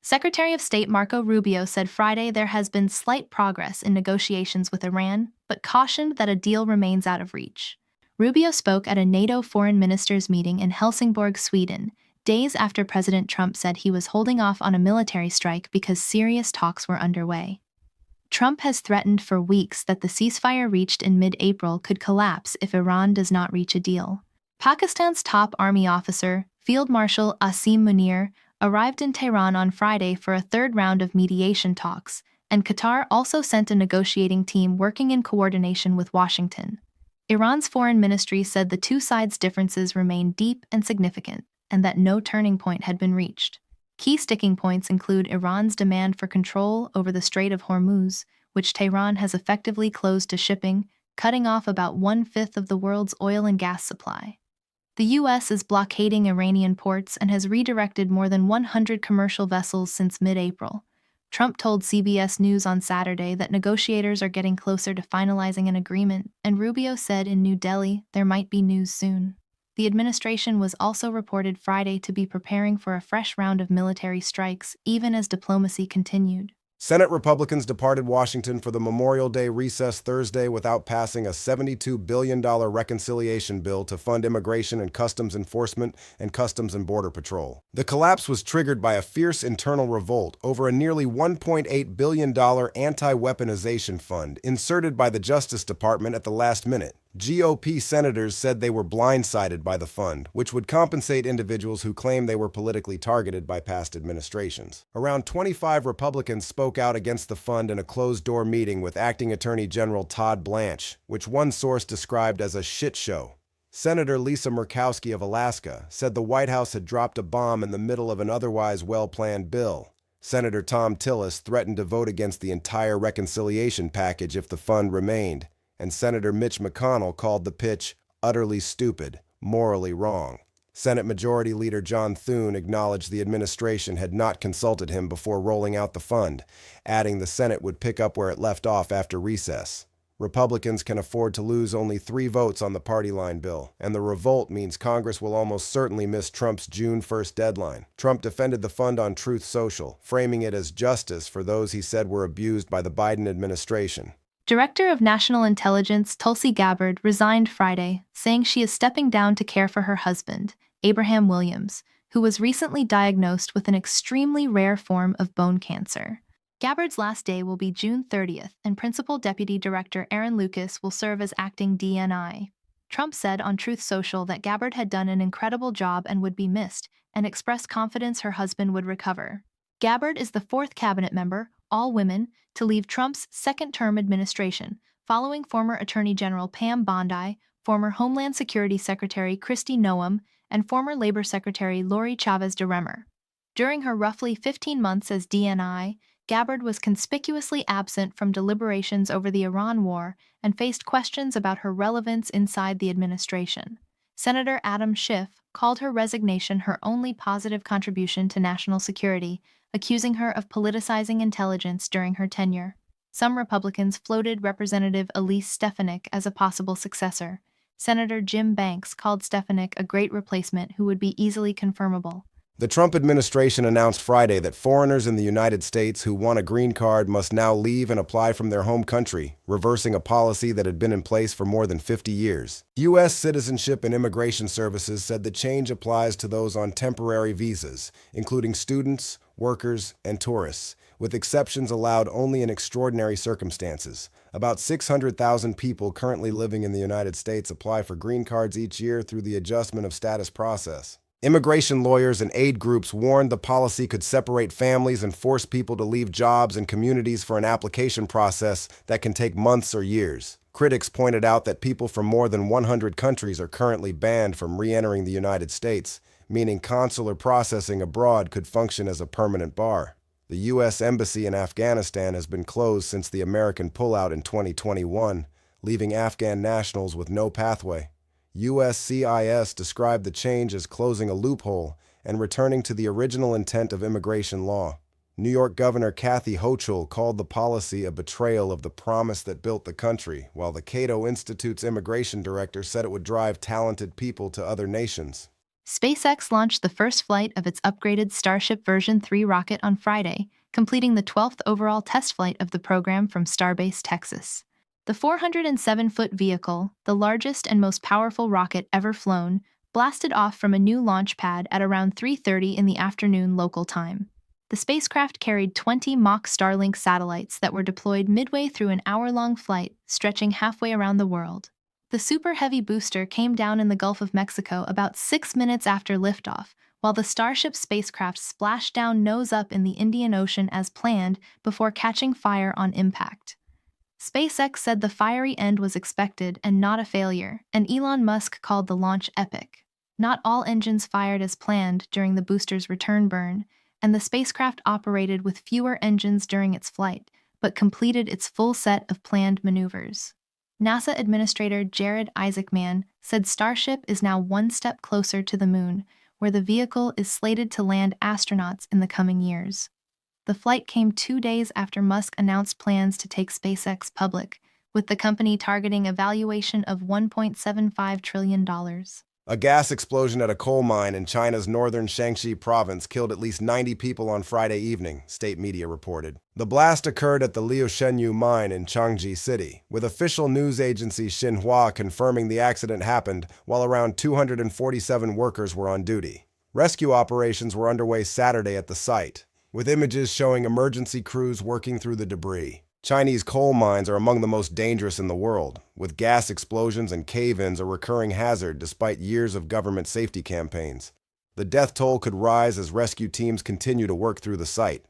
Secretary of State Marco Rubio said Friday there has been slight progress in negotiations with Iran, but cautioned that a deal remains out of reach. Rubio spoke at a NATO foreign ministers meeting in Helsingborg, Sweden, days after President Trump said he was holding off on a military strike because serious talks were underway. Trump has threatened for weeks that the ceasefire reached in mid-April could collapse if Iran does not reach a deal. Pakistan's top army officer, Field Marshal Asim Munir, arrived in Tehran on Friday for a third round of mediation talks, and Qatar also sent a negotiating team working in coordination with Washington. Iran's foreign ministry said the two sides' differences remain deep and significant, and that no turning point had been reached. Key sticking points include Iran's demand for control over the Strait of Hormuz, which Tehran has effectively closed to shipping, cutting off about one-fifth of the world's oil and gas supply. The U.S. is blockading Iranian ports and has redirected more than 100 commercial vessels since mid-April. Trump told CBS News on Saturday that negotiators are getting closer to finalizing an agreement, and Rubio said in New Delhi there might be news soon. The administration was also reported Friday to be preparing for a fresh round of military strikes, even as diplomacy continued. Senate Republicans departed Washington for the Memorial Day recess Thursday without passing a $72 billion reconciliation bill to fund immigration and customs enforcement and Customs and Border Patrol. The collapse was triggered by a fierce internal revolt over a nearly $1.8 billion anti-weaponization fund inserted by the Justice Department at the last minute. GOP senators said they were blindsided by the fund, which would compensate individuals who claim they were politically targeted by past administrations. Around 25 Republicans spoke out against the fund in a closed-door meeting with Acting Attorney General Todd Blanche, which one source described as a shit show. Senator Lisa Murkowski of Alaska said the White House had dropped a bomb in the middle of an otherwise well-planned bill. Senator Tom Tillis threatened to vote against the entire reconciliation package if the fund remained, and Senator Mitch McConnell called the pitch utterly stupid, morally wrong. Senate Majority Leader John Thune acknowledged the administration had not consulted him before rolling out the fund, adding the Senate would pick up where it left off after recess. Republicans can afford to lose only 3 votes on the party line bill, and the revolt means Congress will almost certainly miss Trump's June 1st deadline. Trump defended the fund on Truth Social, framing it as justice for those he said were abused by the Biden administration. Director of National Intelligence Tulsi Gabbard resigned Friday, saying she is stepping down to care for her husband, Abraham Williams, who was recently diagnosed with an extremely rare form of bone cancer. Gabbard's last day will be June 30th, and Principal Deputy Director Aaron Lucas will serve as acting DNI. Trump said on Truth Social that Gabbard had done an incredible job and would be missed, and expressed confidence her husband would recover. Gabbard is the 4th cabinet member, all women, to leave Trump's second-term administration, following former Attorney General Pam Bondi, former Homeland Security Secretary Kristi Noem, and former Labor Secretary Lori Chavez DeRemer. During her roughly 15 months as DNI, Gabbard was conspicuously absent from deliberations over the Iran war and faced questions about her relevance inside the administration. Senator Adam Schiff called her resignation her only positive contribution to national security, accusing her of politicizing intelligence during her tenure. Some Republicans floated Representative Elise Stefanik as a possible successor. Senator Jim Banks called Stefanik a great replacement who would be easily confirmable. The Trump administration announced Friday that foreigners in the United States who want a green card must now leave and apply from their home country, reversing a policy that had been in place for more than 50 years. U.S. Citizenship and Immigration Services said the change applies to those on temporary visas, including students, workers, and tourists, with exceptions allowed only in extraordinary circumstances. About 600,000 people currently living in the United States apply for green cards each year through the adjustment of status process. Immigration lawyers and aid groups warned the policy could separate families and force people to leave jobs and communities for an application process that can take months or years. Critics pointed out that people from more than 100 countries are currently banned from re-entering the United States, meaning consular processing abroad could function as a permanent bar. The U.S. Embassy in Afghanistan has been closed since the American pullout in 2021, leaving Afghan nationals with no pathway. USCIS described the change as closing a loophole and returning to the original intent of immigration law. New York Governor Kathy Hochul called the policy a betrayal of the promise that built the country, while the Cato Institute's immigration director said it would drive talented people to other nations. SpaceX launched the first flight of its upgraded Starship version 3 rocket on Friday, completing the 12th overall test flight of the program from Starbase, Texas. The 407-foot vehicle, the largest and most powerful rocket ever flown, blasted off from a new launch pad at around 3:30 in the afternoon local time. The spacecraft carried 20 mock Starlink satellites that were deployed midway through an hour-long flight, stretching halfway around the world. The Super Heavy booster came down in the Gulf of Mexico about 6 minutes after liftoff, while the Starship spacecraft splashed down nose up in the Indian Ocean as planned before catching fire on impact. SpaceX said the fiery end was expected and not a failure, and Elon Musk called the launch epic. Not all engines fired as planned during the booster's return burn, and the spacecraft operated with fewer engines during its flight, but completed its full set of planned maneuvers. NASA Administrator Jared Isaacman said Starship is now one step closer to the Moon, where the vehicle is slated to land astronauts in the coming years. The flight came 2 days after Musk announced plans to take SpaceX public, with the company targeting a valuation of $1.75 trillion. A gas explosion at a coal mine in China's northern Shaanxi province killed at least 90 people on Friday evening, state media reported. The blast occurred at the Liushengyu mine in Changji City, with official news agency Xinhua confirming the accident happened while around 247 workers were on duty. Rescue operations were underway Saturday at the site, with images showing emergency crews working through the debris. Chinese coal mines are among the most dangerous in the world, with gas explosions and cave-ins a recurring hazard despite years of government safety campaigns. The death toll could rise as rescue teams continue to work through the site.